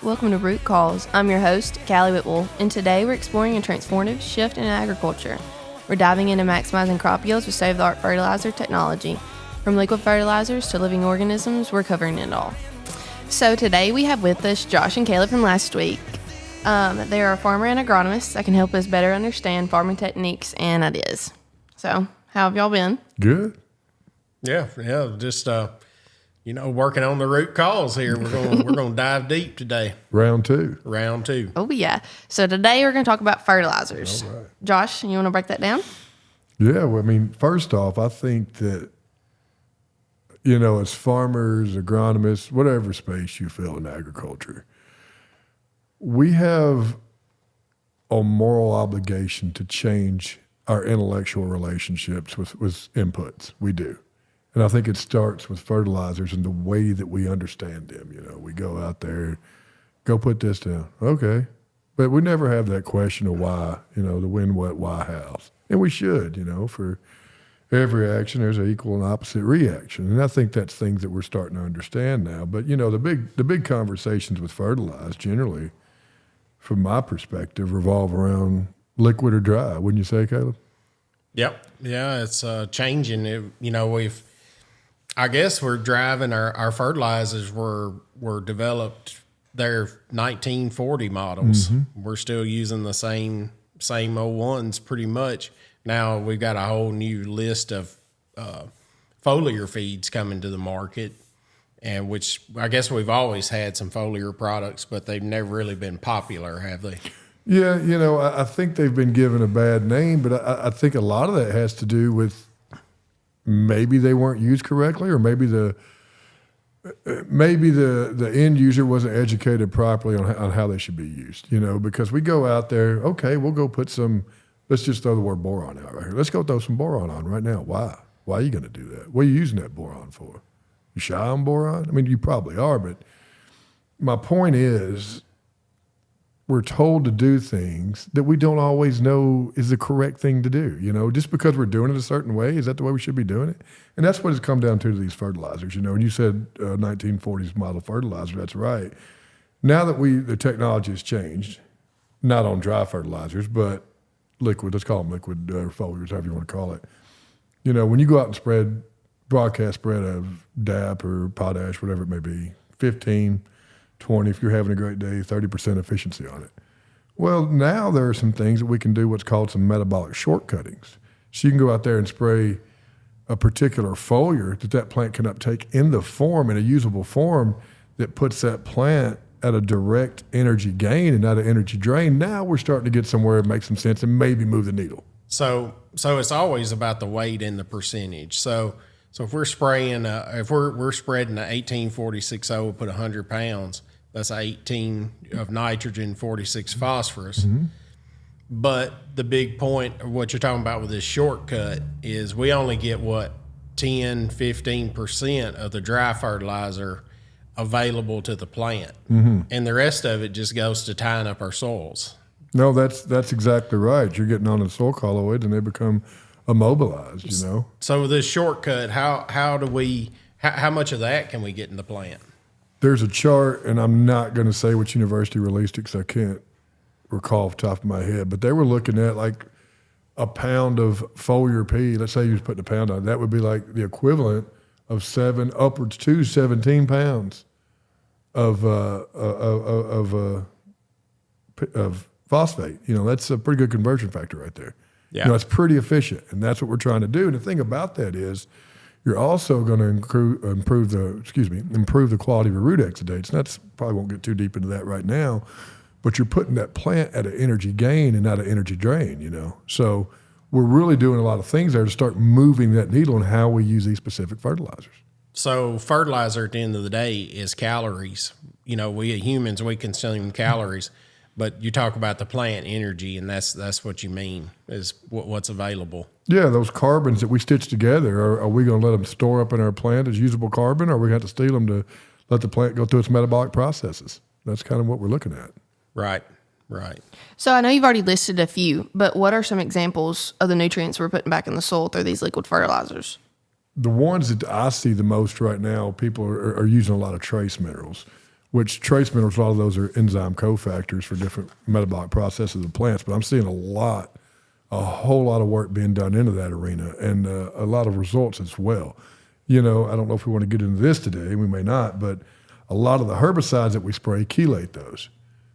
welcome to Root Cause. I'm your host, Callie Whitwell, and today we're exploring a transformative shift in agriculture. We're diving into maximizing crop yields with state-of-the-art fertilizer technology. From liquid fertilizers to living organisms, we're covering it all. So today we have with us Josh and Caleb from last week. They are a farmer and agronomist that can help us better understand farming techniques and ideas. So, how have y'all been? Good. Yeah, just working on the root cause here. We're going to dive deep today. Round two. Oh yeah. So today we're going to talk about fertilizers. All right. Josh, you want to break that down? Yeah, well, I mean, first off, I think that, as farmers, agronomists, whatever space you fill in agriculture, we have a moral obligation to change our intellectual relationships with inputs. We do. And I think it starts with fertilizers and the way that we understand them. We go out there, go put this down. Okay. But we never have that question of why, the when, what, why, how. And we should, for every action, there's an equal and opposite reaction. And I think that's things that we're starting to understand now. But, the big conversations with fertilizer generally, from my perspective, revolve around liquid or dry. Wouldn't you say, Caleb? Yep. Yeah, it's changing. I guess we're driving our fertilizers were developed, they're 1940 models. Mm-hmm. We're still using the same old ones pretty much. Now we've got a whole new list of foliar feeds coming to the market, and which I guess we've always had some foliar products, but they've never really been popular, have they? Yeah, I think they've been given a bad name, but I think a lot of that has to do with maybe they weren't used correctly, or maybe the end user wasn't educated properly on how they should be used. Because we go out there, okay, we'll go put some. Let's just throw the word boron out right here. Let's go throw some boron on right now. Why? Why are you going to do that? What are you using that boron for? You shy on boron? I mean, you probably are, but my point is, we're told to do things that we don't always know is the correct thing to do. Just because we're doing it a certain way, is that the way we should be doing it? And that's what it's come down to these fertilizers. And you said 1940s model fertilizer, that's right. Now that the technology has changed, not on dry fertilizers, but liquid, let's call them liquid foliars, however you want to call it. When you go out and broadcast spread of DAP or potash, whatever it may be, 15, 20, if you're having a great day, 30% efficiency on it. Well, now there are some things that we can do what's called some metabolic shortcuttings. So you can go out there and spray a particular foliar that plant can uptake in a usable form that puts that plant at a direct energy gain and not an energy drain. Now we're starting to get somewhere that makes some sense and maybe move the needle. So it's always about the weight and the percentage. So if we're spraying, if we're spreading an 18-40-60, put 100 pounds, that's 18 of nitrogen, 46 phosphorus. Mm-hmm. But the big point of what you're talking about with this shortcut is we only get 10-15% of the dry fertilizer available to the plant. Mm-hmm. And the rest of it just goes to tying up our soils. No, that's exactly right. You're getting on the soil colloids and they become immobilized, So with this shortcut, how much of that can we get in the plant? There's a chart, and I'm not going to say which university released it because I can't recall off the top of my head, but they were looking at like a pound of foliar P. Let's say you was putting a pound on it. That would be like the equivalent of upwards to 17 pounds of phosphate. That's a pretty good conversion factor right there. Yeah. It's pretty efficient, and that's what we're trying to do. And the thing about that is you're also going to improve the quality of your root exudates. And that's probably won't get too deep into that right now, but you're putting that plant at an energy gain and not an energy drain, So we're really doing a lot of things there to start moving that needle on how we use these specific fertilizers. So fertilizer at the end of the day is calories. We humans, we consume calories. But you talk about the plant energy, and that's what you mean is what's available. Yeah, those carbons that we stitch together, are we going to let them store up in our plant as usable carbon, or are we going to have to steal them to let the plant go through its metabolic processes? That's kind of what we're looking at. Right. So I know you've already listed a few, but what are some examples of the nutrients we're putting back in the soil through these liquid fertilizers? The ones that I see the most right now, people are using a lot of trace minerals, which trace minerals, a lot of those are enzyme cofactors for different metabolic processes of plants. But I'm seeing a whole lot of work being done into that arena, and a lot of results as well. I don't know if we want to get into this today, we may not, but a lot of the herbicides that we spray chelate those.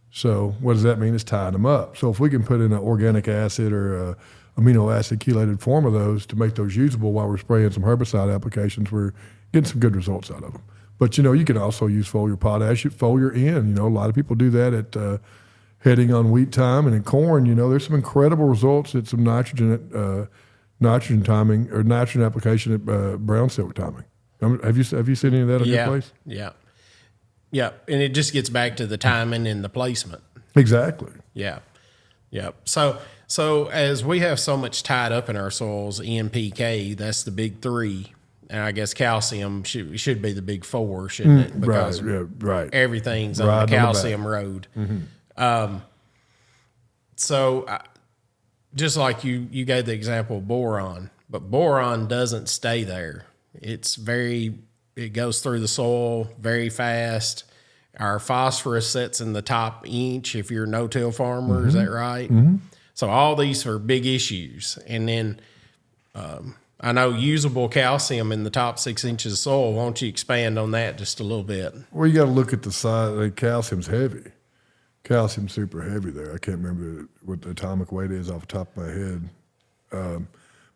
So what does that mean? It's tying them up. So if we can put in an organic acid or a amino acid chelated form of those to make those usable while we're spraying some herbicide applications, we're getting some good results out of them. But, you can also use foliar potash at foliar N. A lot of people do that at heading on wheat time, and in corn, there's some incredible results at some nitrogen timing or nitrogen application at brown silk timing. Have you seen any of that on your place? Yeah, and it just gets back to the timing and the placement. Exactly. Yeah. So as we have so much tied up in our soils, NPK, that's the big three, and I guess calcium should be the big four, shouldn't it? Because everything's on the calcium road. Mm-hmm. Just like you gave the example of boron, but boron doesn't stay there. It goes through the soil very fast. Our phosphorus sits in the top inch if you're a no-till farmer. Mm-hmm. Is that right? Mm-hmm. So all these are big issues. And then I know usable calcium in the top 6 inches of soil. Why don't you expand on that just a little bit? Well, you got to look at the size. Calcium's heavy. Calcium's super heavy there. I can't remember what the atomic weight is off the top of my head.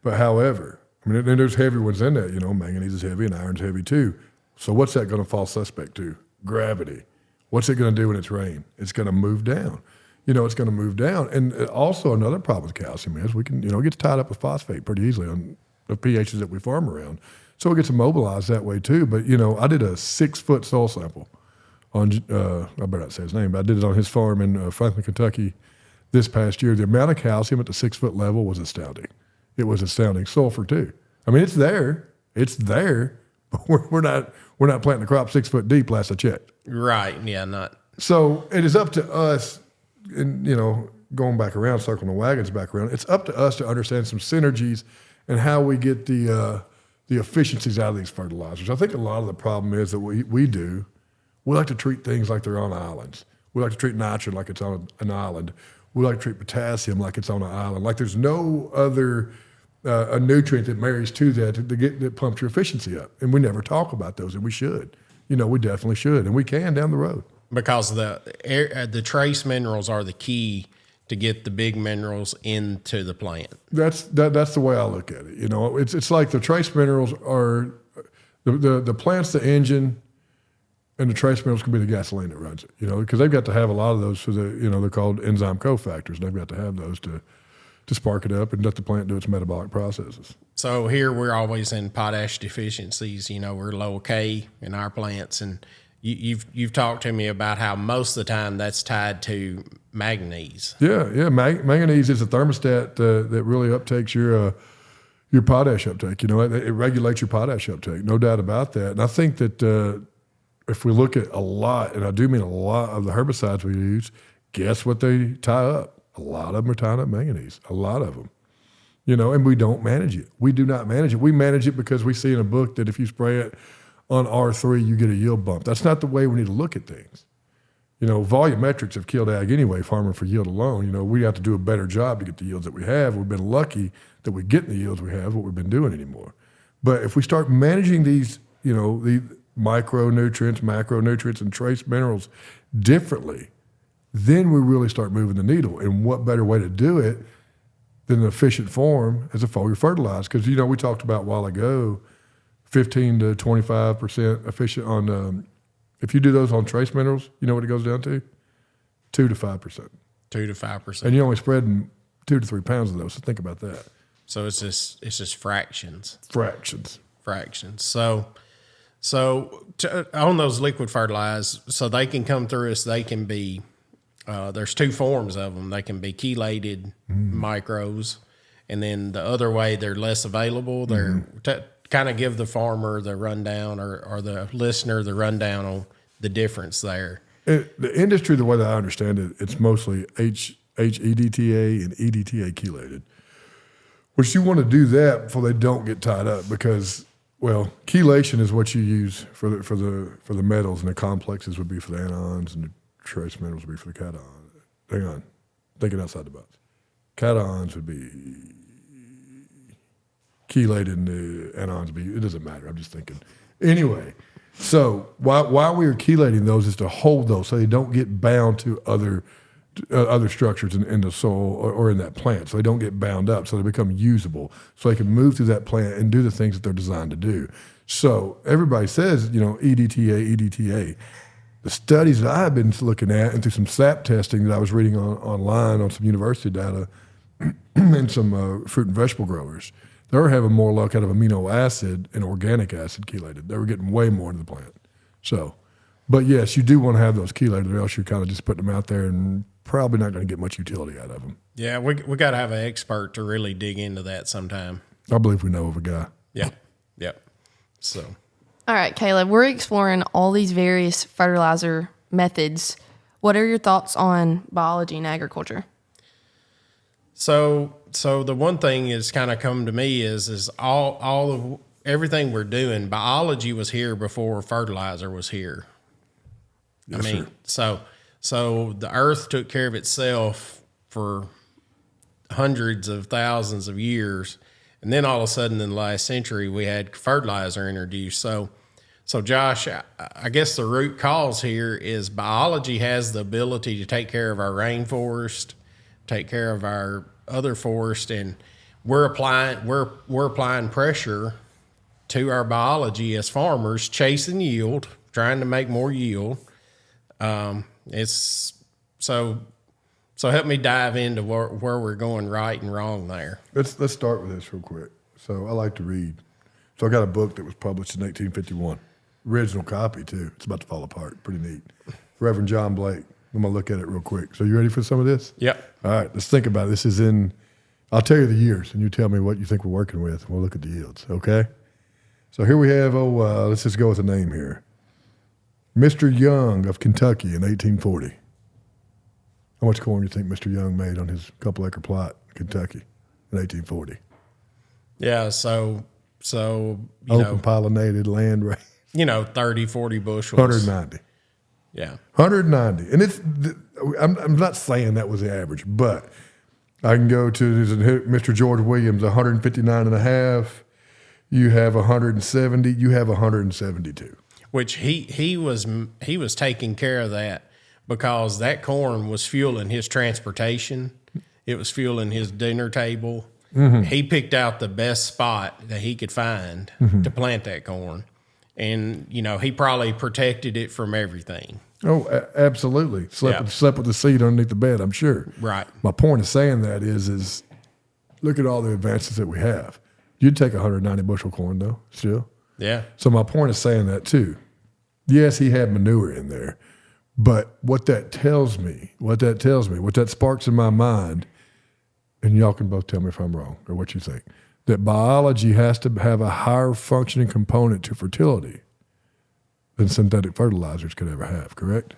But however, there's heavy ones in there. Manganese is heavy and iron's heavy too. So what's that going to fall suspect to? Gravity. What's it going to do when it's rain? It's going to move down. It's going to move down. And also another problem with calcium is we can, it gets tied up with phosphate pretty easily on the pHs that we farm around. So it gets immobilized that way too. But, I did a 6-foot soil sample on, I better not say his name, but I did it on his farm in Franklin, Kentucky this past year. The amount of calcium at the 6-foot level was astounding. It was astounding. Sulfur too. It's there, but we're not planting the crop 6 foot deep last I checked. Right. Yeah. Not. So it is up to us, and going back around, circling the wagons back around. It's up to us to understand some synergies and how we get the efficiencies out of these fertilizers. I think a lot of the problem is that we like to treat things like they're on islands. We like to treat nitrogen like it's on an island. We like to treat potassium like it's on an island. Like there's no other a nutrient that marries to that pumps your efficiency up. And we never talk about those, and we should. We definitely should, and we can down the road. Because the trace minerals are the key to get the big minerals into the plant. That's the way I look at it. It's like the trace minerals are the plant's the engine, and the trace minerals can be the gasoline that runs it. Because they've got to have a lot of those for they're called enzyme cofactors. They've got to have those to spark it up and let the plant do its metabolic processes. So here we're always in potash deficiencies. We're low K in our plants, and you've talked to me about how most of the time that's tied to manganese. Yeah. Manganese is a thermostat that really uptakes your potash uptake. It regulates your potash uptake, no doubt about that. And I think that if we look at a lot, and I do mean a lot of the herbicides we use, guess what they tie up? A lot of them are tying up manganese, a lot of them, and we don't manage it. We do not manage it. We manage it because we see in a book that if you spray it on R3, you get a yield bump. That's not the way we need to look at things. Volumetrics have killed ag anyway, farming for yield alone. We have to do a better job to get the yields that we have. We've been lucky that we get the yields we have, what we've been doing anymore. But if we start managing these, the micronutrients, macronutrients, and trace minerals differently, then we really start moving the needle. And what better way to do it than an efficient form as a foliar fertilizer? Because, we talked about a while ago, 15 to 25% efficient on, if you do those on trace minerals, you know what it goes down to? 2 to 5%. 2 to 5%. And you're only spreading 2 to 3 pounds of those, so think about that. So it's just fractions. Fractions. So on those liquid fertilizers, so they can come through us, they can be, there's 2 forms of them. They can be chelated micros, and then the other way they're less available. They're kind of give the farmer the rundown or the listener the rundown on the difference there. The industry, the way that I understand it, it's mostly HEDTA and EDTA chelated, which you want to do that before they don't get tied up, because Well, chelation is what you use for the metals, and the complexes would be for the anions, and the trace metals would be for the cations. Hang on, thinking outside the box. Cations would be chelated, and the anions would be. It doesn't matter. I'm just thinking. Anyway, so why we are chelating those is to hold those so they don't get bound to other structures in the soil or in that plant, so they don't get bound up, so they become usable, so they can move through that plant and do the things that they're designed to do. So everybody says, EDTA. The studies that I've been looking at, and through some SAP testing that I was reading online on some university data and some fruit and vegetable growers, they were having more luck out of amino acid and organic acid chelated. They were getting way more into the plant. So, but yes, you do want to have those chelated, or else you're kind of just putting them out there and probably not going to get much utility out of them. Yeah, we got to have an expert to really dig into that sometime. I believe we know of a guy. Yep. So, All right, Caleb, we're exploring all these various fertilizer methods. What are your thoughts on biology in agriculture? So the one thing that's kind of come to me is all of everything we're doing. Biology was here before fertilizer was here. Yes, sir. So the earth took care of itself for hundreds of thousands of years. And then all of a sudden in the last century, we had fertilizer introduced. So Josh, I guess the root cause here is biology has the ability to take care of our rainforest, take care of our other forest, and we're applying pressure to our biology as farmers, chasing yield, trying to make more yield. It's so help me dive into where we're going right and wrong there. Let's start with this real quick. So I like to read. So I got a book that was published in 1851. Original copy too. It's about to fall apart. Pretty neat. Reverend John Blake. I'm gonna look at it real quick. So you ready for some of this? Yep. All right, let's think about it. This is in, I'll tell you the years, and you tell me what you think we're working with, and we'll look at the yields, okay? So here we have, let's just go with a name here. Mr. Young of Kentucky in 1840. How much corn do you think Mr. Young made on his couple-acre plot in Kentucky in 1840? Yeah, so Open pollinated land rate. 30, 40 bushels. 190. Yeah. 190. And I'm not saying that was the average, but I can go to Mr. George Williams, 159 and a half. You have 170. You have 172. Which he was taking care of that because that corn was fueling his transportation. It was fueling his dinner table. Mm-hmm. He picked out the best spot that he could find to plant that corn. And, he probably protected it from everything. Oh, absolutely. Slept with the seed underneath the bed, I'm sure. Right. My point of saying that is look at all the advances that we have. You'd take 190 bushel corn, though, still. Yeah. So my point is saying that, too. Yes, he had manure in there. But what that tells me, what that sparks in my mind, and y'all can both tell me if I'm wrong or what you think, that biology has to have a higher functioning component to fertility than synthetic fertilizers could ever have, correct?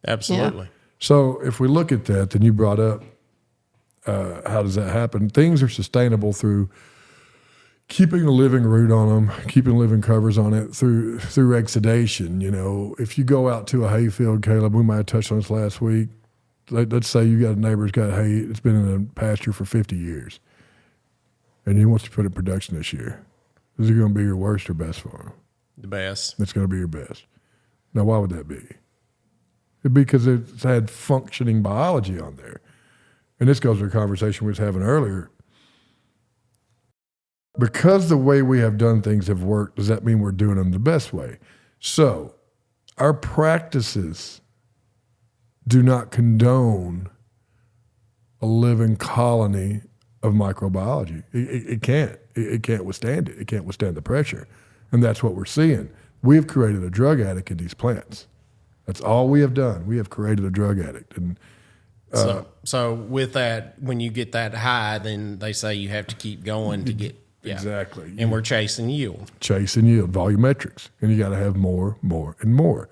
Absolutely. Yeah. So if we look at that, then you brought up how does that happen? Things are sustainable through keeping a living root on them, keeping living covers on it through exudation. If you go out to a hayfield, Caleb, we might have touched on this last week. Let's say you got a neighbor's got hay, it's been in a pasture for 50 years, and he wants to put in production this year. Is it going to be your worst or best for him? The best. It's going to be your best. Now, why would that be? It'd be because it's had functioning biology on there. And this goes to a conversation we was having earlier. Because the way we have done things have worked, does that mean we're doing them the best way? So our practices do not condone a living colony of microbiology. It can't. It can't withstand it. It can't withstand the pressure. And that's what we're seeing. We've created a drug addict in these plants. That's all we have done. We have created a drug addict. And so with that, when you get that high, then they say you have to keep going to get exactly. And we're chasing yield. Chasing yield, volumetrics, and you got to have more, and more.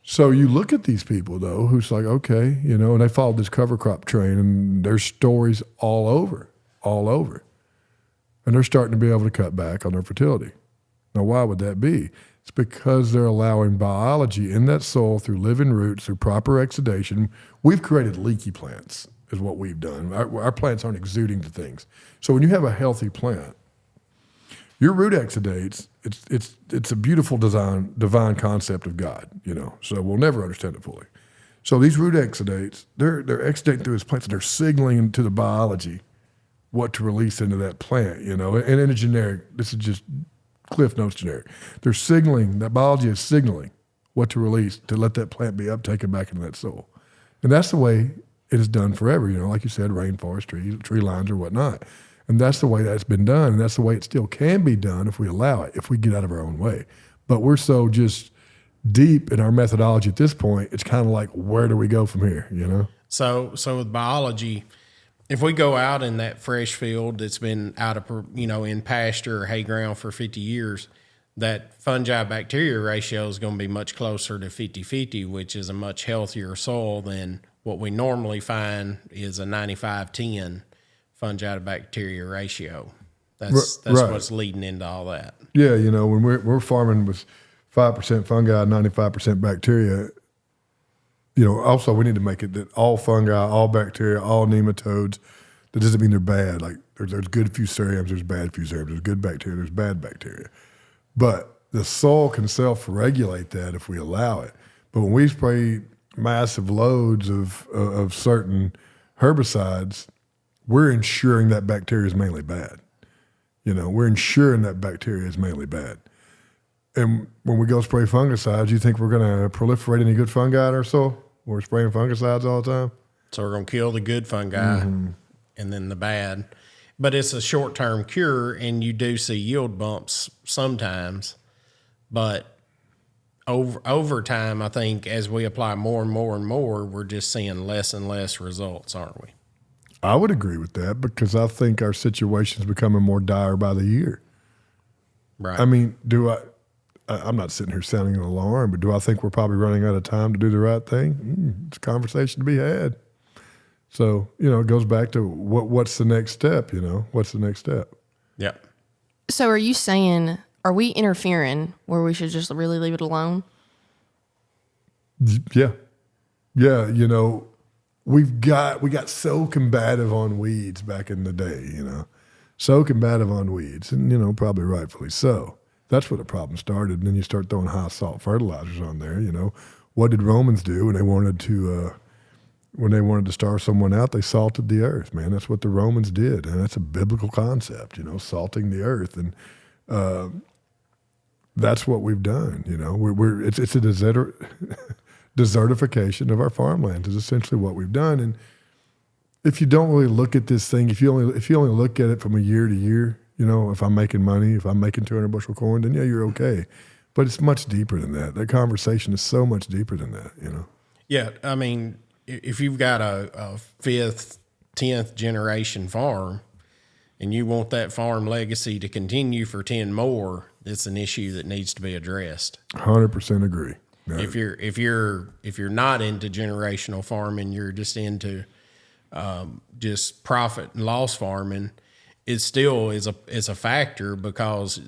So you look at these people though, who's like, okay, and they followed this cover crop train, and there's stories all over. and they're starting to be able to cut back on their fertility. Now, why would that be? It's because they're allowing biology in that soil through living roots, through proper exudation. We've created leaky plants, is what we've done. Our plants aren't exuding to things. So when you have a healthy plant, your root exudates. It's a beautiful divine concept of God, So we'll never understand it fully. So these root exudates, they're exudating through his plants, and they're signaling to the biology what to release into that plant, And in a generic, this is just Cliff Notes generic. They're signaling, that biology is signaling what to release to let that plant be uptaken back into that soil. And that's the way it is done forever, like you said, rainforest, tree lines or whatnot. And that's the way that's been done. And that's the way it still can be done if we allow it, if we get out of our own way. But we're so just deep in our methodology at this point, it's kind of like, where do we go from here, So with biology, if we go out in that fresh field that's been out of, in pasture or hay ground for 50 years, that fungi-bacteria ratio is going to be much closer to 50-50, which is a much healthier soil than what we normally find is a 95-10 fungi-to-bacteria ratio. That's right. What's leading into all that. Yeah, when we're farming with 5% fungi, 95% bacteria, also we need to make it that all fungi, all bacteria, all nematodes, that doesn't mean they're bad. Like there's good fusariums, there's bad fusariums, there's good bacteria, there's bad bacteria. But the soil can self-regulate that if we allow it. But when we spray massive loads of certain herbicides, we're ensuring that bacteria is mainly bad. We're ensuring that bacteria is mainly bad. And when we go spray fungicides, you think we're going to proliferate any good fungi in our soil? We're spraying fungicides all the time. So we're going to kill the good fungi and then the bad. But it's a short-term cure, and you do see yield bumps sometimes. But over time, I think as we apply more and more and more, we're just seeing less and less results, aren't we? I would agree with that because I think our situation is becoming more dire by the year. Right. I mean, I'm not sitting here sounding an alarm, but do I think we're probably running out of time to do the right thing? It's a conversation to be had. So, it goes back to what's the next step, What's the next step? Yeah. So are you saying, are we interfering where we should just really leave it alone? Yeah. Yeah, we got so combative on weeds back in the day, So combative on weeds, and, probably rightfully so. That's where the problem started. And then you start throwing high salt fertilizers on there. What did Romans do when they wanted to starve someone out? They salted the earth, man. That's what the Romans did, and that's a biblical concept. Salting the earth, and that's what we've done. It's a desertification of our farmlands is essentially what we've done. And if you don't really look at this thing, if you only look at it from a year to year. If I'm making money, if I'm making 200 bushel corn, then yeah, you're okay. But it's much deeper than that. That conversation is so much deeper than that, Yeah, I mean, if you've got a 5th, 10th generation farm and you want that farm legacy to continue for 10 more, it's an issue that needs to be addressed. 100% agree. No. If you're not into generational farming, you're just into just profit and loss farming, it still is a factor because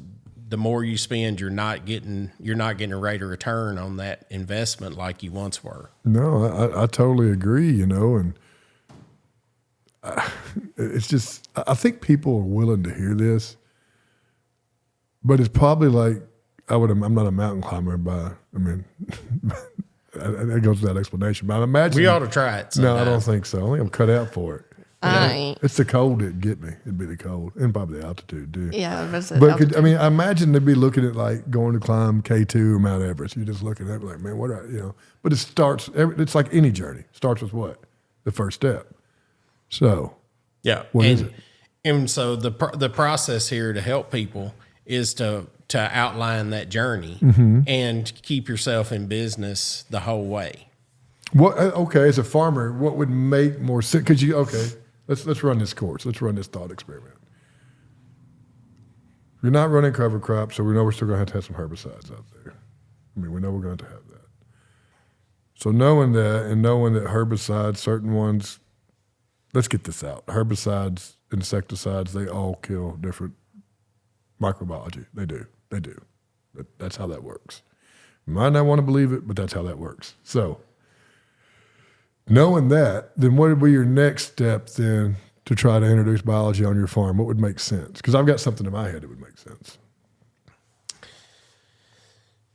the more you spend, you're not getting a rate of return on that investment like you once were. No, I totally agree. And it's just I think people are willing to hear this, but it's probably like I'm not a mountain climber, that goes without explanation. But I imagine we ought to try it sometime. No, I don't think so. I think I'm cut out for it. It's the cold that'd get me. It'd be the cold and probably the altitude too. Yeah, but I imagine they'd be looking at like going to climb K2 or Mount Everest. You're just looking at it like, man, But it starts. It's like any journey. Starts with what? The first step. So yeah, what is it? And so the process here to help people is to outline that journey and keep yourself in business the whole way. What? Okay, as a farmer, what would make more sense? Let's run this course. Let's run this thought experiment. You're not running cover crops, so we know we're still going to have some herbicides out there. We know we're going to have that. So knowing that and knowing that herbicides, certain ones, let's get this out. Herbicides, insecticides, they all kill different Microbiology. They do. That's how that works. You might not want to believe it, but that's how that works. So knowing that, then what would be your next step then to try to introduce biology on your farm? What would make sense? Because I've got something in my head that would make sense.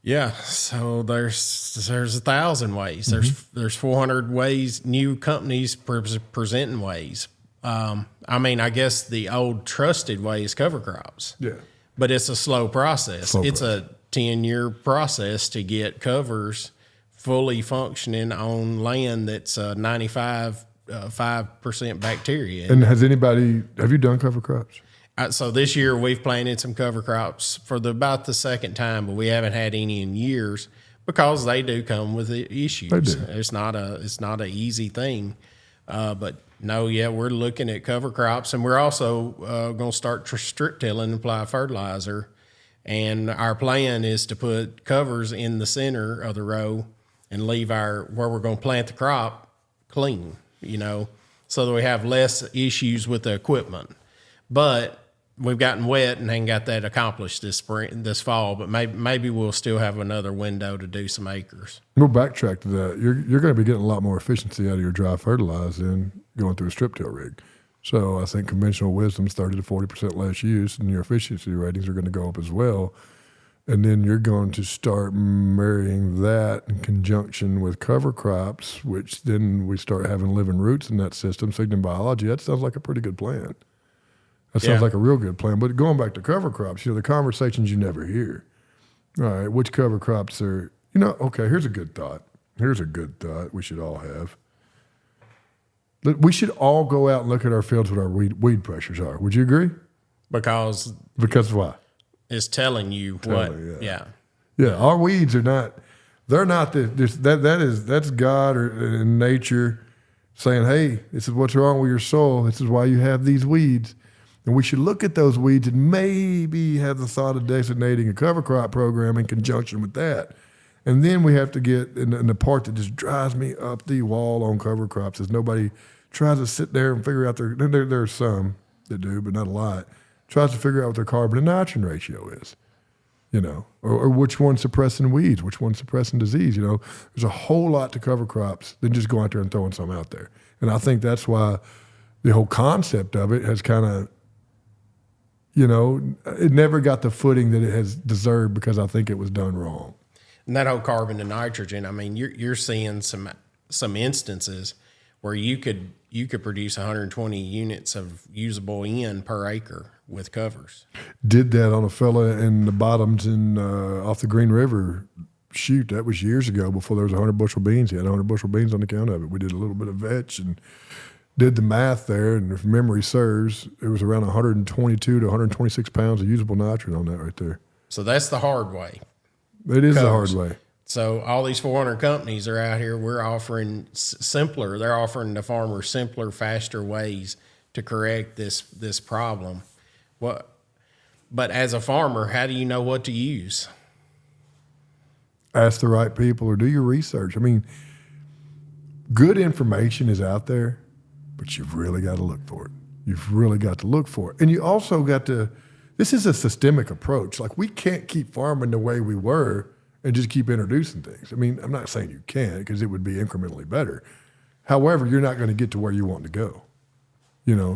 Yeah, so there's 1,000 ways. There's 400 ways, new companies presenting ways. I guess the old trusted way is cover crops. Yeah. But it's a slow process. It's a 10-year process to get covers fully functioning on land that's 95% bacteria. And have you done cover crops? So this year we've planted some cover crops for about the second time, but we haven't had any in years because they do come with issues. They do. It's not a easy thing. But no, yeah, we're looking at cover crops, and we're also going to start strip tilling and apply fertilizer. And our plan is to put covers in the center of the row and leave where we're going to plant the crop clean, so that we have less issues with the equipment. But we've gotten wet and ain't got that accomplished this fall, but maybe we'll still have another window to do some acres. We'll backtrack to that. You're going to be getting a lot more efficiency out of your dry fertilizer than going through a strip till rig. So I think conventional wisdom's 30 to 40% less use, and your efficiency ratings are going to go up as well. And then you're going to start marrying that in conjunction with cover crops, which then we start having living roots in that system, signaling biology. That sounds like a pretty good plan. That sounds like a real good plan. But going back to cover crops, the conversations you never hear. All right, which cover crops are, okay, here's a good thought. Here's a good thought we should all have. We should all go out and look at our fields what our weed pressures are. Would you agree? Because why? It's telling you what. Yeah. Yeah, our weeds are not, they're not, that's God or in nature saying, hey, this is what's wrong with your soil. This is why you have these weeds. And we should look at those weeds and maybe have the thought of designating a cover crop program in conjunction with that. And then we have to get, and the part that just drives me up the wall on cover crops is nobody tries to sit there and figure out there are some that do, but not a lot, tries to figure out what their carbon and nitrogen ratio is, or which one's suppressing weeds, which one's suppressing disease. There's a whole lot to cover crops than just going out there and throwing some out there. And I think that's why the whole concept of it has kind of, it never got the footing that it has deserved because I think it was done wrong. And that whole carbon to nitrogen, you're seeing some instances where you could produce 120 units of usable N per acre with covers. Did that on a fella in the bottoms off the Green River. Shoot, that was years ago before there was 100 bushel beans. He had 100 bushel beans on account of it. We did a little bit of vetch and did the math there, and if memory serves, it was around 122 to 126 pounds of usable nitrogen on that right there. So that's the hard way. It is the hard way. So all these 400 companies are out here. We're offering simpler. They're offering the farmers simpler, faster ways to correct this problem. But as a farmer, how do you know what to use? Ask the right people or do your research. Good information is out there, but you've really got to look for it. You've really got to look for it. And you also got to, this is a systemic approach. Like, we can't keep farming the way we were and just keep introducing things. I'm not saying you can't, because it would be incrementally better. However, you're not going to get to where you want to go.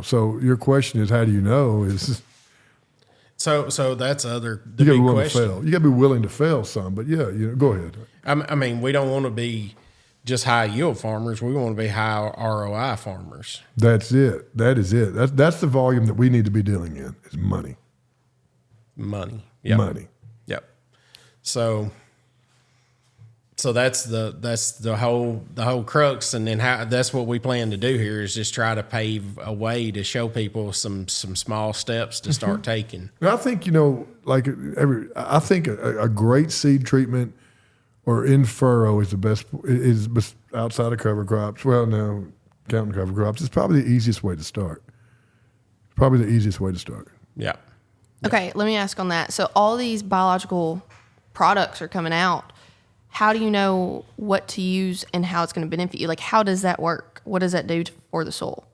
So your question is, how do you know? So that's the big question. You got to be willing to fail some, but go ahead. We don't want to be just high yield farmers. We want to be high ROI farmers. That's it. That is it. That's the volume that we need to be dealing in, is money. Money. Yep. Money. Yep. So that's the whole crux, and then that's what we plan to do here, is just try to pave a way to show people some small steps to start taking. And I think I think a great seed treatment or in furrow is the best, is outside of cover crops. Well, no, counting cover crops, it's probably the easiest way to start. Yeah. Okay, let me ask on that. So all these biological products are coming out. How do you know what to use and how it's going to benefit you? Like, how does that work? What does that do for the soil?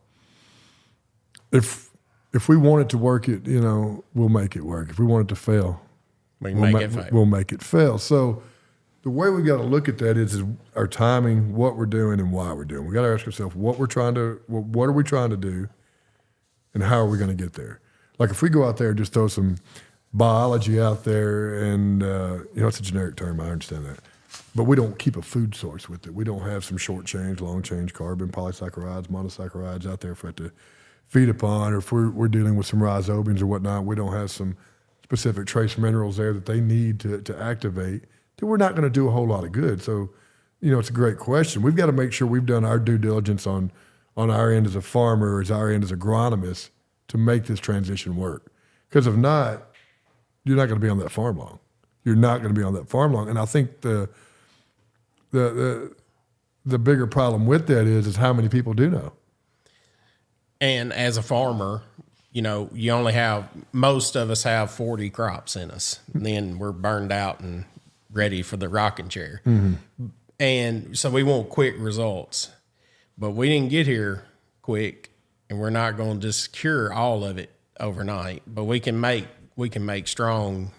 If if we want it to work, we'll make it work. If we want it to fail, We can make it fail. we'll make it fail. So the way we got to look at that is our timing, what we're doing, and why we're doing. We got to ask ourselves what are we trying to do, and how are we going to get there? Like if we go out there and just throw some biology out there, and it's a generic term, I understand that, but we don't keep a food source with it. We don't have some short chain, long chain carbon, polysaccharides, monosaccharides out there for it to feed upon, or if we're dealing with some rhizobiums or whatnot, we don't have some specific trace minerals there that they need to activate, then we're not going to do a whole lot of good. So, it's a great question. We've got to make sure we've done our due diligence on our end as a farmer, as our end as agronomists, to make this transition work. Because if not, you're not going to be on that farm long. You're not going to be on that farm long. And I think the bigger problem with that is how many people do know. And as a farmer, you only most of us have 40 crops in us. And then we're burned out and ready for the rocking chair. Mm-hmm. And so we want quick results. But we didn't get here quick, and we're not going to just cure all of it overnight. But we can make strong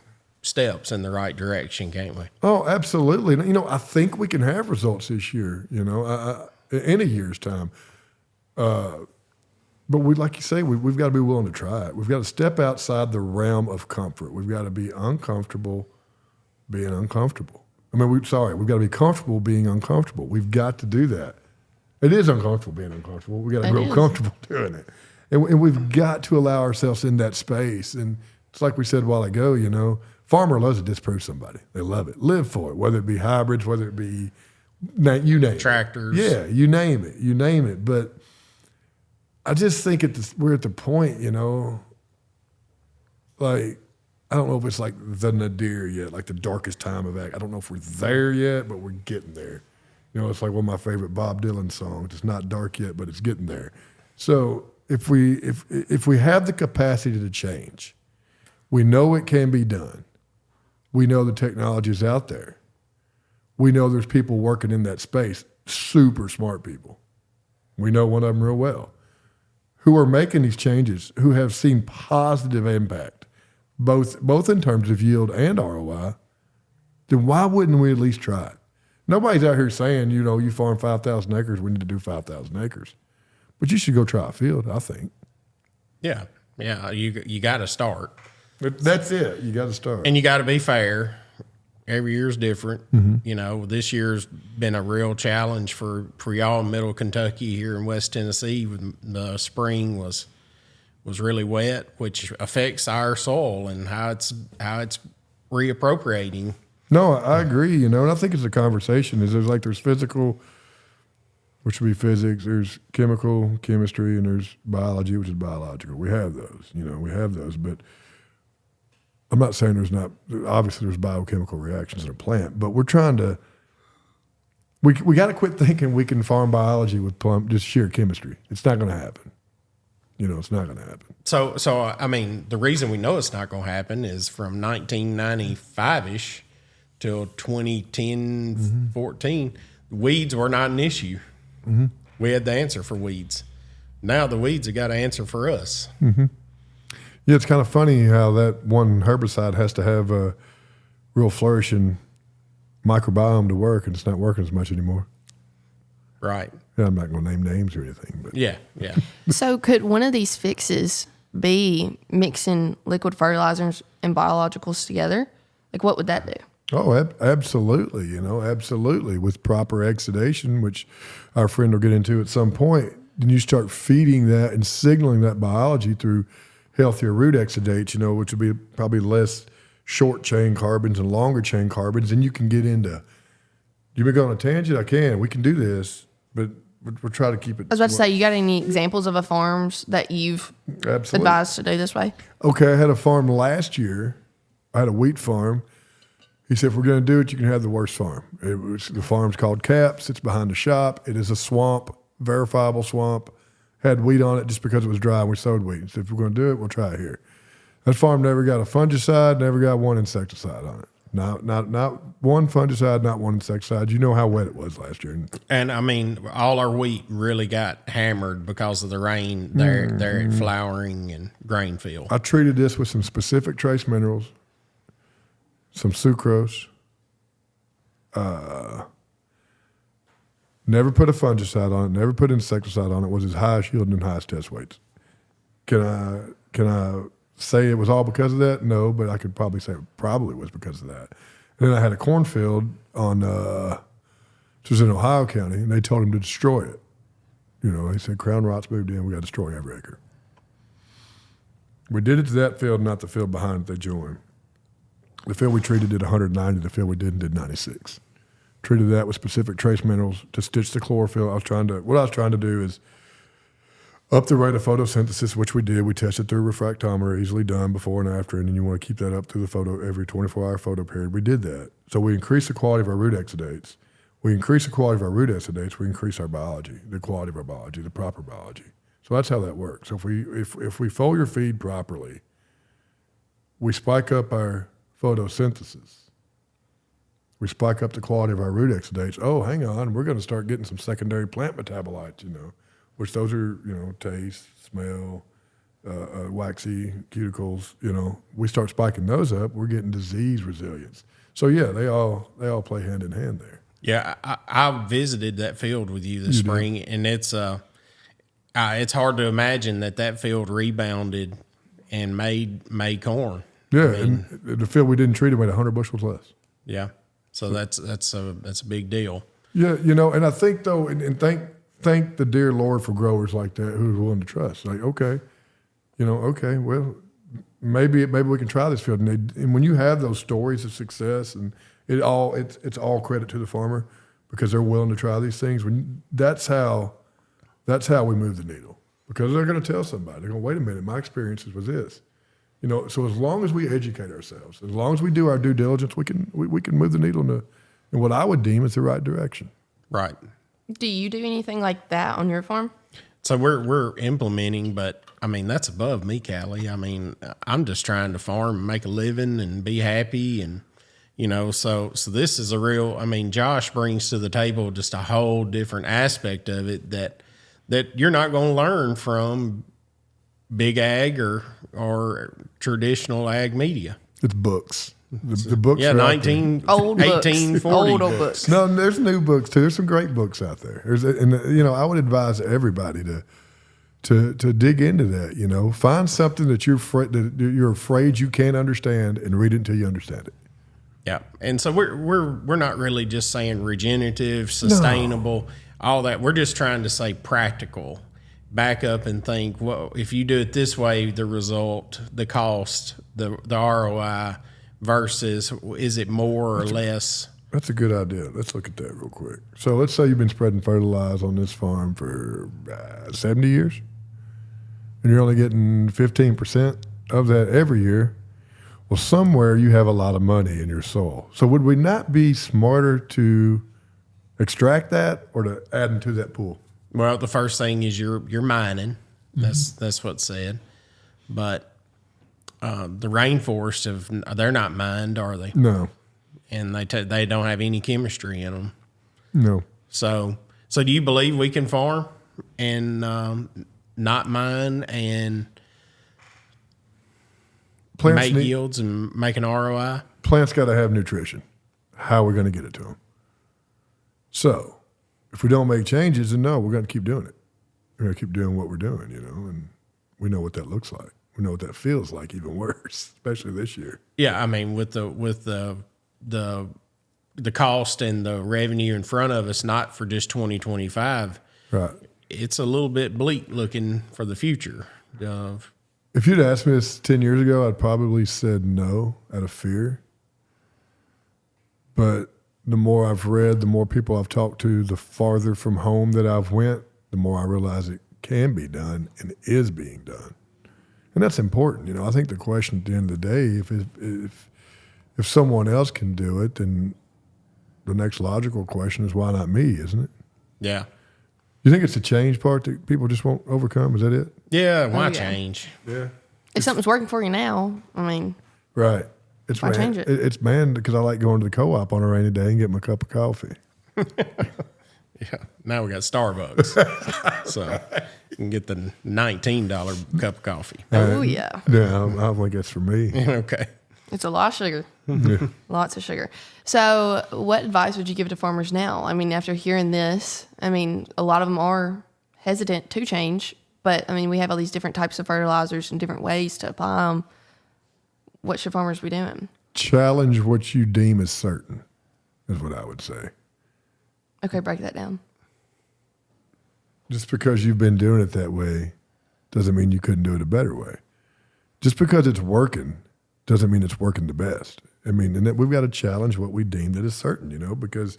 steps in the right direction, can't we? Oh, absolutely. I think we can have results this year, in a year's time. But like you say, we've got to be willing to try it. We've got to step outside the realm of comfort. We've got to be uncomfortable being uncomfortable. We've got to be comfortable being uncomfortable. We've got to do that. It is uncomfortable being uncomfortable. We've got to grow comfortable doing it. And we've got to allow ourselves in that space. And it's like we said a while ago, farmer loves to disprove somebody. They love it. Live for it, whether it be hybrids, whether it be, you name tractors. it. Yeah, you name it. But I just think we're at the point, like, I don't know if it's like the nadir yet, like the darkest time of ag. I don't know if we're there yet, but we're getting there. It's like one of my favorite Bob Dylan songs. It's not dark yet, but it's getting there. So if we have the capacity to change, we know it can be done. We know the technology is out there. We know there's people working in that space, super smart people. We know one of them real well, who are making these changes, who have seen positive impact, both in terms of yield and ROI. Then why wouldn't we at least try it? Nobody's out here saying, you farm 5,000 acres, we need to do 5,000 acres. But you should go try a field, I think. Yeah. You got to start. That's it. You got to start. And you got to be fair. Every year's different. Mm-hmm. This year's been a real challenge for y'all in Middle Kentucky, here in West Tennessee. The spring was really wet, which affects our soil and how it's reappropriating. No, I agree. And I think it's a conversation. There's physical, which would be physics. There's chemical, chemistry, and there's biology, which is biological. We have those. But I'm not saying obviously there's biochemical reactions in a plant, but we're trying to, we got to quit thinking we can farm biology with just sheer chemistry. It's not going to happen. It's not going to happen. So the reason we know it's not going to happen is from 1995-ish till 2010, mm-hmm. 14, weeds were not an issue. Mm-hmm. We had the answer for weeds. Now the weeds have got an answer for us. Mm-hmm. Yeah, it's kind of funny how that one herbicide has to have a real flourishing microbiome to work, and it's not working as much anymore. Right. Yeah, I'm not going to name names or anything. But Yeah. So could one of these fixes be mixing liquid fertilizers and biologicals together? Like, what would that do? Oh, absolutely. Absolutely. With proper exudation, which our friend will get into at some point, then you start feeding that and signaling that biology through healthier root exudates, which would be probably less short chain carbons and longer chain carbons. And you can get into, you may go on a tangent? I can. We can do this, but we'll try to keep it. I was about to say, you got any examples of farms that you've advised to do this way? Okay, I had a farm last year. I had a wheat farm. He said, if we're going to do it, you can have the worst farm. The farm's called Caps. It's behind the shop. It is a swamp, verifiable swamp. Had wheat on it just because it was dry and we sowed wheat. So if we're going to do it, we'll try it here. That farm never got a fungicide, never got one insecticide on it. Not one fungicide, not one insecticide. You know how wet it was last year. And I mean, all our wheat really got hammered because of the rain there at flowering and grain field. I treated this with some specific trace minerals, some sucrose. Never put a fungicide on it. Never put insecticide on it. Was its highest yielding and highest test weights. Can I say it was all because of that? No, but I could probably say it probably was because of that. And then I had a cornfield on, it was in Ohio County, and they told him to destroy it. You know, they said crown rots moved in, we got to destroy every acre. We did it to that field, not the field behind it they joined. The field we treated did 190, the field we didn't did 96. Treated that with specific trace minerals to stitch the chlorophyll. What I was trying to do is up the rate of photosynthesis, which we did. We tested through a refractometer, easily done before and after, and then you want to keep that up through the photo every 24-hour photo period. We did that. So we increased the quality of our root exudates. We increase the quality of our root exudates, we increase our biology, the quality of our biology, the proper biology. So that's how that works. So if we foliar feed properly, we spike up our photosynthesis. We spike up the quality of our root exudates. Oh, hang on, we're going to start getting some secondary plant metabolites, which those are, taste, smell, waxy cuticles, we start spiking those up, we're getting disease resilience. So yeah, they all play hand in hand there. Yeah, I visited that field with you this spring, and it's hard to imagine that field rebounded and made corn. Yeah, and the field we didn't treat it weighed 100 bushels less. Yeah, so that's a big deal. Yeah, and I think though, and thank the dear Lord for growers like that who's willing to trust. Like, okay, well, maybe we can try this field. And when you have those stories of success, and it's all credit to the farmer because they're willing to try these things. That's how we move the needle, because they're going to tell somebody. They're going, wait a minute, my experiences was this. So as long as we educate ourselves, as long as we do our due diligence, we can move the needle in what I would deem is the right direction. Right. Do you do anything like that on your farm? So we're implementing, but I mean, that's above me, Callie. I mean, I'm just trying to farm and make a living and be happy. And, so this is Josh brings to the table just a whole different aspect of it that you're not going to learn from big ag or traditional ag media. It's books. The books. Yeah, are 1840 books. No, there's new books too. There's some great books out there. I would advise everybody to dig into that. Find something that you're afraid you can't understand and read it until you understand it. Yeah, and so we're not really just saying regenerative, sustainable, all that. We're just trying to say practical. Back up and think, well, if you do it this way, the result, the cost, the ROI versus is it more or less? That's a good idea. Let's look at that real quick. So let's say you've been spreading fertilizer on this farm for 70 years, and you're only getting 15% of that every year. Well, somewhere you have a lot of money in your soil. So would we not be smarter to extract that or to add into that pool? Well, the first thing is you're mining. That's what's said. But the rainforest they're not mined, are they? No. And they don't have any chemistry in them. No. So do you believe we can farm and not mine and make yields and make an ROI? Plants got to have nutrition. How are we going to get it to them? So if we don't make changes, then no, we're going to keep doing it. We're going to keep doing what we're doing, and we know what that looks like. We know what that feels like, even worse, especially this year. Yeah, I mean, with the cost and the revenue in front of us, not for just 2025. Right. It's a little bit bleak looking for the future. If you'd asked me this 10 years ago, I'd probably said no out of fear. But the more I've read, the more people I've talked to, the farther from home that I've went, the more I realize it can be done and is being done. And that's important. I think the question at the end of the day, if someone else can do it, then the next logical question is, why not me, isn't it? Yeah. You think it's the change part that people just won't overcome? Is that it? Yeah, why change? Yeah. If something's working for you now, Right. It's Why change it? It's man because I like going to the co-op on a rainy day and getting my cup of coffee. Yeah. Now we got Starbucks. So you can get the $19 cup of coffee. Oh, yeah. Yeah, I don't think that's for me. Okay. It's a lot of sugar. Yeah. Lots of sugar. So what advice would you give to farmers now? I mean, after hearing this, I mean, a lot of them are hesitant to change, but I mean, we have all these different types of fertilizers and different ways to apply them. What should farmers be doing? Challenge what you deem as certain is what I would say. Okay, break that down. Just because you've been doing it that way doesn't mean you couldn't do it a better way. Just because it's working doesn't mean it's working the best. I mean, and that we've got to challenge what we deem that is certain, because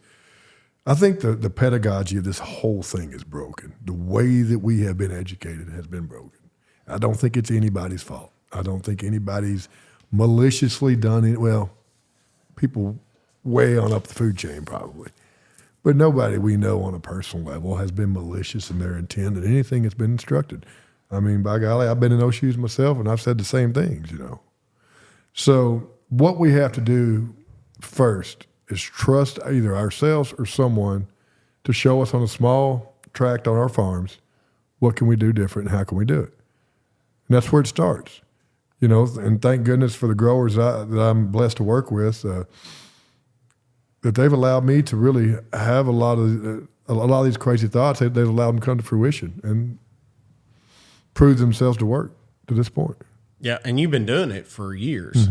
I think the pedagogy of this whole thing is broken. The way that we have been educated has been broken. I don't think it's anybody's fault. I don't think anybody's maliciously done it. Well, people way on up the food chain probably. But nobody we know on a personal level has been malicious in their intent in anything that's been instructed. I mean, by golly, I've been in those shoes myself, and I've said the same things, So what we have to do first is trust either ourselves or someone to show us on a small tract on our farms what can we do different and how can we do it. And that's where it starts, and thank goodness for the growers that I'm blessed to work with, that they've allowed me to really have a lot of these crazy thoughts. They've allowed them to come to fruition and prove themselves to work to this point. Yeah, and you've been doing it for years,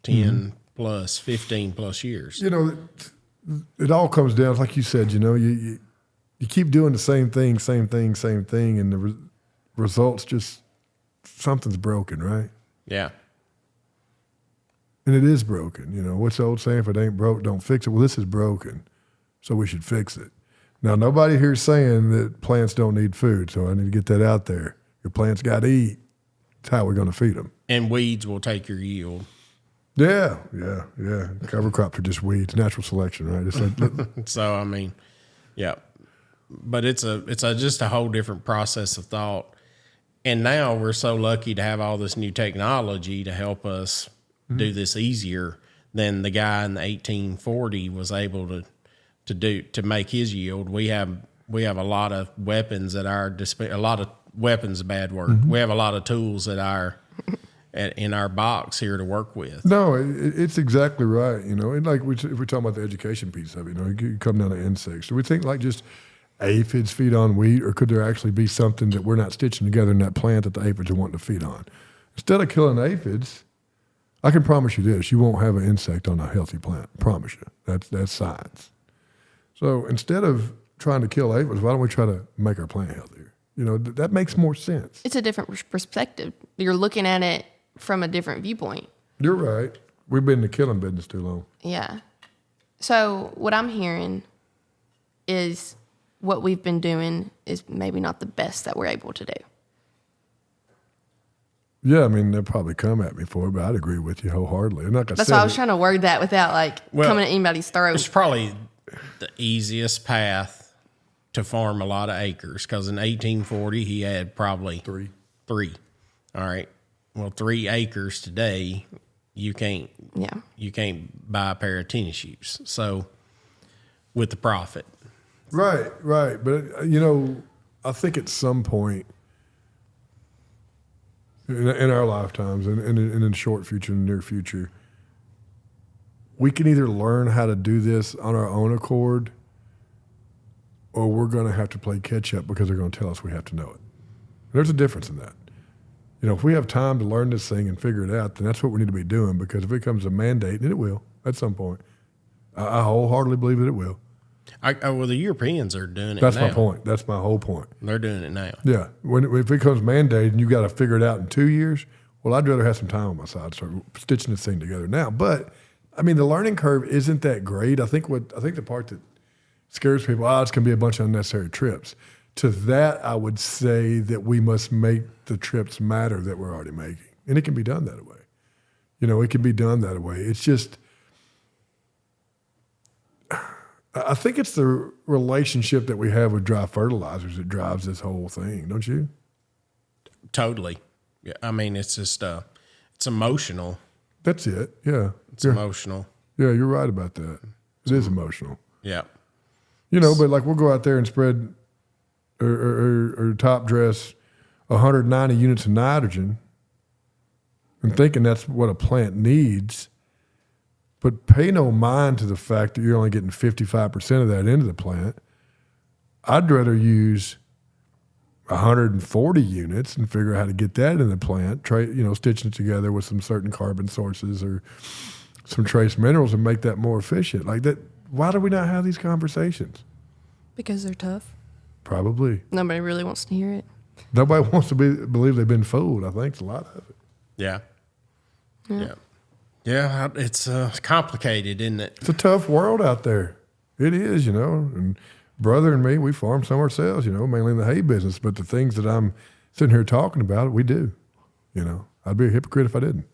10 plus, 15 plus years. It all comes down, like you said, you keep doing the same thing, and the results just, something's broken, right? Yeah. And it is broken. What's the old saying? If it ain't broke, don't fix it. Well, this is broken, so we should fix it. Now, nobody here is saying that plants don't need food, so I need to get that out there. Your plants got to eat. It's how we're going to feed them. And weeds will take your yield. Yeah. Cover crops are just weeds, natural selection, right? It's like, So, I mean, yeah. But it's just a whole different process of thought. And now we're so lucky to have all this new technology to help us do this easier than the guy in the 1840 was able to make his yield. We have a lot of weapons at our a lot of weapons, a bad word. We have a lot of tools in our box here to work with. No, it's exactly right. And like if we're talking about the education piece of it, you come down to insects. Do we think like just aphids feed on wheat, or could there actually be something that we're not stitching together in that plant that the aphids are wanting to feed on? Instead of killing aphids, I can promise you this: you won't have an insect on a healthy plant. I promise you. That's science. So instead of trying to kill aphids, why don't we try to make our plant healthier? That makes more sense. It's a different perspective. You're looking at it from a different viewpoint. You're right. We've been in the killing business too long. Yeah. So what I'm hearing is what we've been doing is maybe not the best that we're able to do. Yeah, I mean, they'll probably come at me for it, but I'd agree with you wholeheartedly. And like That's why I was trying to word that without coming at anybody's throat. It's probably the easiest path to farm a lot of acres, because in 1840 he had probably three. All right. Well, 3 acres today, you can't buy a pair of tennis shoes. So with the profit. Right. But, I think at some point in our lifetimes and in the short future and near future, we can either learn how to do this on our own accord, or we're going to have to play catch up because they're going to tell us we have to know it. There's a difference in that. If we have time to learn this thing and figure it out, then that's what we need to be doing, because if it becomes a mandate, and it will at some point, I wholeheartedly believe that it will. Well, the Europeans are doing it That's now. my point. That's my whole point. They're doing it now. Yeah. If it becomes mandated and you got to figure it out in 2 years, well, I'd rather have some time on my side to start stitching this thing together now. But, I mean, the learning curve isn't that great. I think the part that scares people, it's going to be a bunch of unnecessary trips. To that, I would say that we must make the trips matter that we're already making. And it can be done that way. It can be done that way. It's just, I think it's the relationship that we have with dry fertilizers that drives this whole thing, don't you? Totally. Yeah. I mean, it's just, it's emotional. That's it. Yeah. It's emotional. Yeah, you're right about that. It is emotional. Yeah. But like we'll go out there and spread or top dress 190 units of nitrogen and thinking that's what a plant needs, but pay no mind to the fact that you're only getting 55% of that into the plant. I'd rather use 140 units and figure out how to get that in the plant, stitching it together with some certain carbon sources or some trace minerals and make that more efficient. Like that. Why do we not have these conversations? Because they're tough. Probably. Nobody really wants to hear it. Nobody wants to believe they've been fooled. I think it's a lot of it. Yeah. Yeah, it's complicated, isn't it? It's a tough world out there. It is, and brother and me, we farm some ourselves, mainly in the hay business. But the things that I'm sitting here talking about, we do. I'd be a hypocrite if I didn't.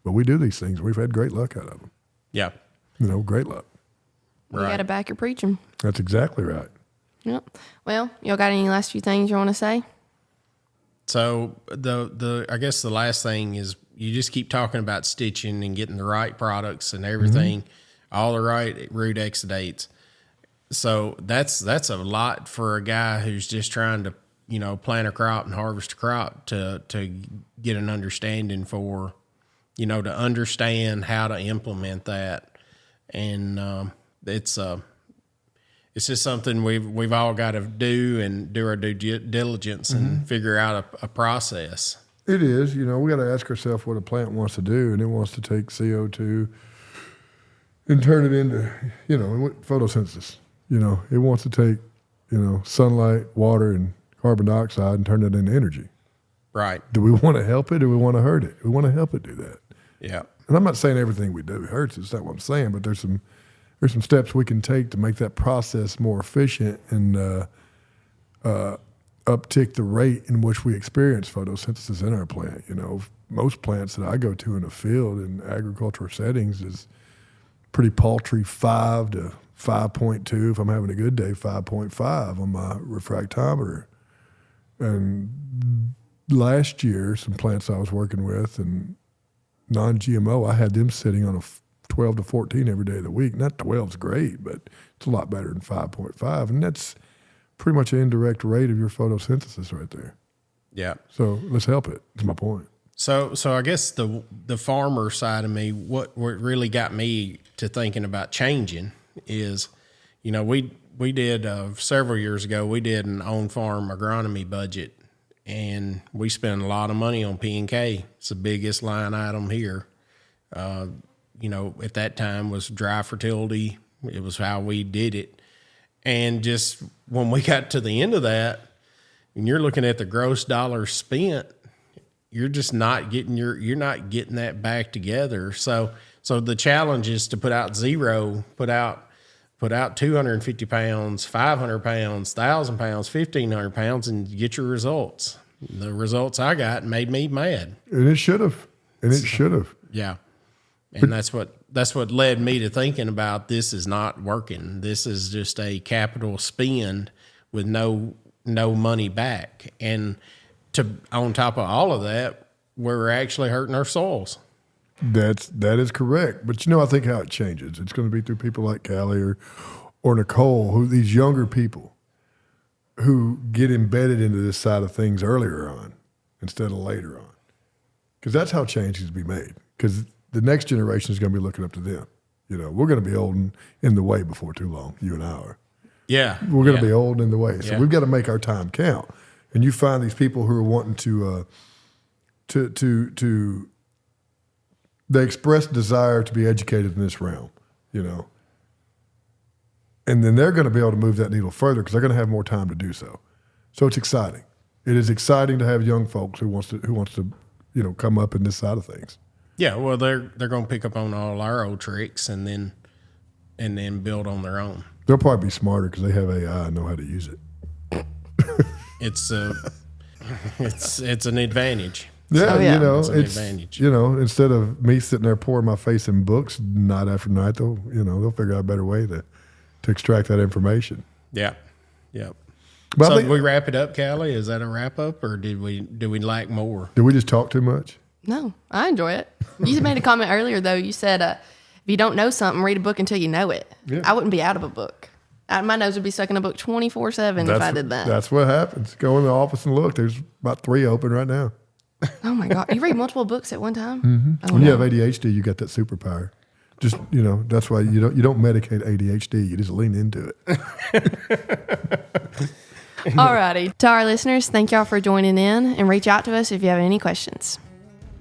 But we do these things. We've had great luck out of them. Yeah. Great luck. You got to back your preaching. That's exactly right. Yep. Well, y'all got any last few things you want to say? So I guess the last thing is you just keep talking about stitching and getting the right products and everything, all the right root exudates. So that's a lot for a guy who's just trying to, plant a crop and harvest a crop to get an understanding for, to understand how to implement that. And it's just something we've all got to do and do our due diligence and figure out a process. It is. We got to ask ourselves what a plant wants to do, and it wants to take CO2 and turn it into, photosynthesis. It wants to take, sunlight, water, and carbon dioxide and turn it into energy. Right. Do we want to help it or do we want to hurt it? We want to help it do that. Yeah. And I'm not saying everything we do hurts. It's not what I'm saying, but there's some steps we can take to make that process more efficient and uptick the rate in which we experience photosynthesis in our plant. Most plants that I go to in the field in agricultural settings is pretty paltry 5 to 5.2. If I'm having a good day, 5.5 on my refractometer. And last year, some plants I was working with and non-GMO, I had them sitting on a 12 to 14 every day of the week. Not 12 is great, but it's a lot better than 5.5. And that's pretty much an indirect rate of your photosynthesis right there. Yeah. So let's help it. That's my point. So I guess the farmer side of me, what really got me to thinking about changing is, we did several years ago, we did an on-farm agronomy budget, and we spent a lot of money on P&K. It's the biggest line item here. At that time was dry fertility. It was how we did it. And just when we got to the end of that, and you're looking at the gross dollars spent, you're just not getting you're not getting that back together. So the challenge is to put out zero, put out 250 pounds, 500 pounds, 1,000 pounds, 1,500 pounds, and get your results. The results I got made me mad. And it should have. Yeah. And that's what led me to thinking about this is not working. This is just a capital spend with no money back. And on top of all of that, we're actually hurting our soils. That is correct. But I think how it changes. It's going to be through people like Callie or Nicole, these younger people who get embedded into this side of things earlier on instead of later on. Because that's how change is to be made. Because the next generation is going to be looking up to them. We're going to be old and in the way before too long. You and I are. Yeah. We're going to be old in the way. So Yeah. we've got to make our time count. And you find these people who are wanting to they express desire to be educated in this realm, and then they're going to be able to move that needle further because they're going to have more time to do so. So it's exciting. It is exciting to have young folks who wants to come up in this side of things. Yeah, well, they're going to pick up on all our old tricks and then build on their own. They'll probably be smarter because they have AI and know how to use it. It's an advantage. Yeah, Oh, yeah. It's an advantage. Instead of me sitting there pouring my face in books night after night, they'll figure out a better way to extract that information. Yeah, yeah. But So I think, we wrap it up, Callie? Is that a wrap up, or do we lack more? did we just talk too much? No, I enjoy it. You made a comment earlier, though. You said If you don't know something, read a book until you know it. Yeah. I wouldn't be out of a book. My nose would be stuck in a book 24/7 if I did that. That's what happens. Go in the office and look. There's about 3 open right now. Oh my God. You read multiple books at one time? Mm-hmm. When you have ADHD, you got that superpower. Just, that's why you don't medicate ADHD. You just lean into it. Alrighty. To our listeners, thank y'all for joining in, and reach out to us if you have any questions.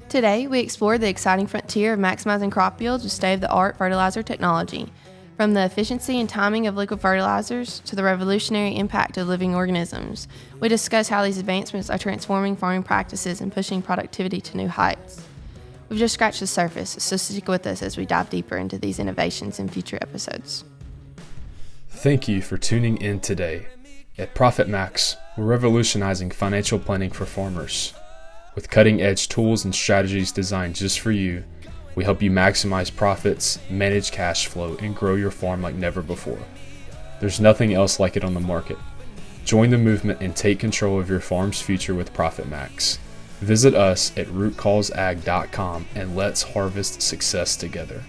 Today, we explored the exciting frontier of maximizing crop yields with state-of-the-art fertilizer technology. From the efficiency and timing of liquid fertilizers to the revolutionary impact of living organisms, we discuss how these advancements are transforming farming practices and pushing productivity to new heights. We've just scratched the surface, so stick with us as we dive deeper into these innovations in future episodes. Thank you for tuning in today. At Profit Max, we're revolutionizing financial planning for farmers. With cutting-edge tools and strategies designed just for you, we help you maximize profits, manage cash flow, and grow your farm like never before. There's nothing else like it on the market. Join the movement and take control of your farm's future with Profit Max. Visit us at rootcausesag.com and let's harvest success together.